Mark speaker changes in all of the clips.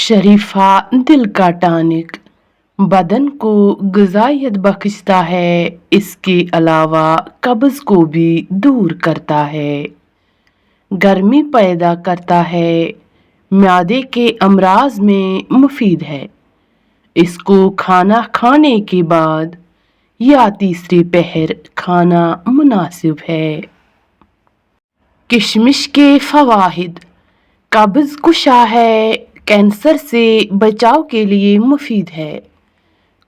Speaker 1: शरीफा दिल का टॉनिक बदन को ग़िज़ाइयत बख्शता है। इसके अलावा कब्ज़ को भी दूर करता है, गर्मी पैदा करता है, म्यादे के अमराज में मुफीद है। इसको खाना खाने के बाद या तीसरी पहर खाना मुनासिब है। किशमिश के फ़वाइद: कब्ज़ कुशा है, कैंसर से बचाव के लिए मुफीद है,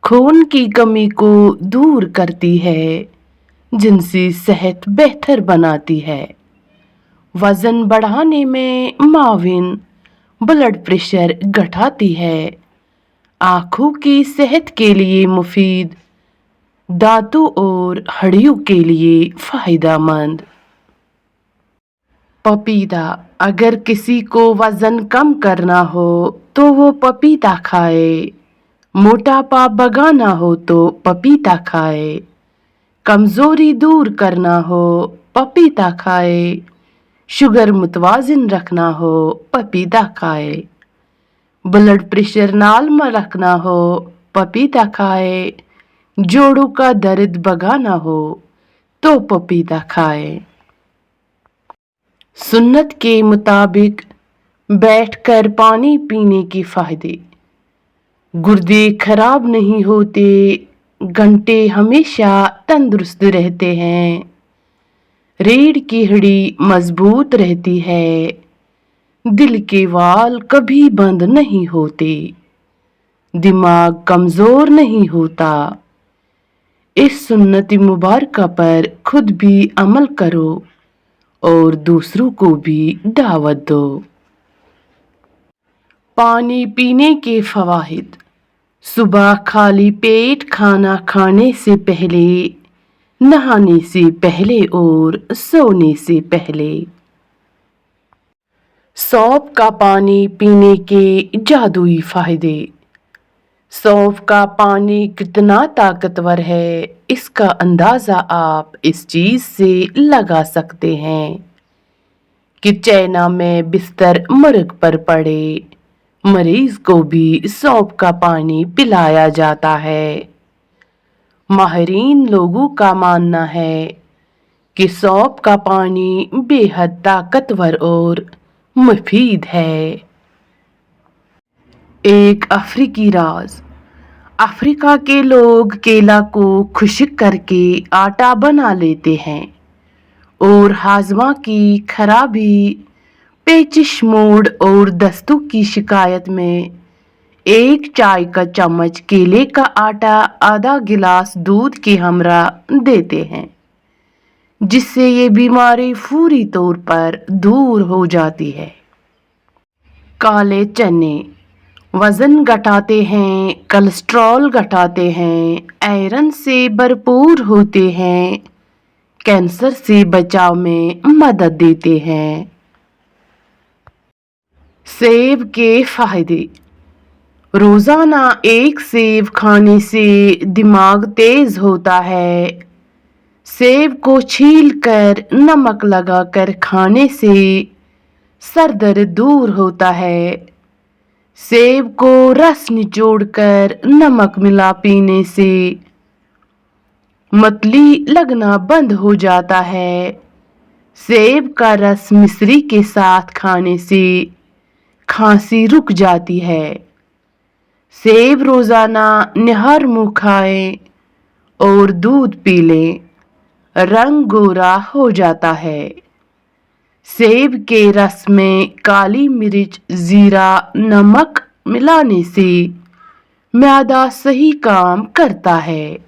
Speaker 1: खून की कमी को दूर करती है, जिनसी सेहत बेहतर बनाती है, वज़न बढ़ाने में माविन, ब्लड प्रेशर घटाती है, आँखों की सेहत के लिए मुफीद, दांतों और हड्डियों के लिए फ़ायदेमंद। पपीता: अगर किसी को वज़न कम करना हो तो वो पपीता खाए, मोटापा भगाना हो तो पपीता खाए, कमज़ोरी दूर करना हो पपीता खाए, शुगर मुतवाज़िन रखना हो पपीता खाए, ब्लड प्रेशर नॉर्मल रखना हो पपीता खाए, जोड़ों का दर्द भगाना हो तो पपीता खाए। सुन्नत के मुताबिक बैठकर पानी पीने के फ़ायदे: गुर्दे खराब नहीं होते, घंटे हमेशा तंदुरुस्त रहते हैं, रीढ़ की हड्डी मजबूत रहती है, दिल के वाल कभी बंद नहीं होते, दिमाग कमज़ोर नहीं होता। इस सुन्नत मुबारका पर खुद भी अमल करो और दूसरों को भी दावत दो। पानी पीने के फ़वाइद: सुबह खाली पेट खाना खाने से पहले, नहाने से पहले और सोने से पहले। सौंफ का पानी पीने के जादुई फ़ायदे: सौंफ का पानी कितना ताकतवर है, इसका अंदाज़ा आप इस चीज़ से लगा सकते हैं कि चाइना में बिस्तर मर्ग पर पड़े मरीज को भी सौंफ का पानी पिलाया जाता है। माहिरीन लोगों का मानना है कि सौंफ का पानी बेहद ताकतवर और मुफीद है। एक अफ्रीकी राज: अफ्रीका के लोग केला को खुश्क करके आटा बना लेते हैं और हाजमा की खराबी, पेचिश मोड़ और दस्तों की शिकायत में एक चाय का चम्मच केले का आटा आधा गिलास दूध के हमरा देते हैं, जिससे ये बीमारी पूरी तौर पर दूर हो जाती है। काले चने वज़न घटाते हैं, कोलेस्ट्रॉल घटाते हैं, आयरन से भरपूर होते हैं, कैंसर से बचाव में मदद देते हैं। सेब के फ़ायदे: रोज़ाना एक सेब खाने से दिमाग तेज होता है, सेब को छीलकर नमक लगाकर खाने से सर दर्द दूर होता है, सेब को रस निचोड़कर नमक मिला पीने से मतली लगना बंद हो जाता है, सेब का रस मिश्री के साथ खाने से खांसी रुक जाती है, सेब रोज़ाना निहर मुँह खाएं और दूध पी लें, रंग गोरा हो जाता है, सेब के रस में काली मिर्च, जीरा, नमक मिलाने से म्यादा सही काम करता है।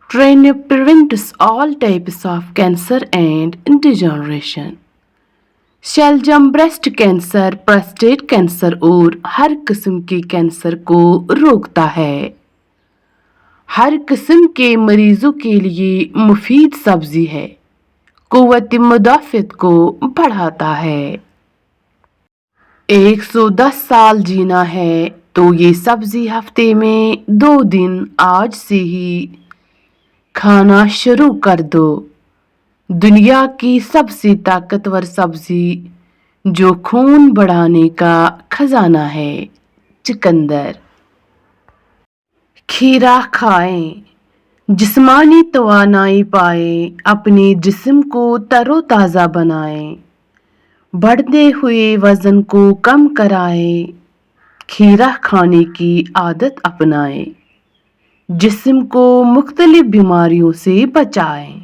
Speaker 1: Turnip prevents all types of cancer and degeneration. शलजम ब्रेस्ट कैंसर, प्रोस्टेट कैंसर और हर किस्म के कैंसर को रोकता है। हर किस्म के मरीजों के लिए मुफीद सब्जी है, कुव्वत मुदाफ़त को बढ़ाता है। 110 साल जीना है तो ये सब्जी हफ्ते में 2 दिन आज से ही खाना शुरू कर दो। दुनिया की सबसे ताकतवर सब्जी जो खून बढ़ाने का खजाना है। चुकंदर। खीरा खाएं, जिस्मानी तवानाई पाएं, अपने जिस्म को तरोताज़ा बनाएं, बढ़ते हुए वज़न को कम कराएं, खीरा खाने की आदत अपनाएं, जिस्म को मुख्तलिफ बीमारियों से बचाएं।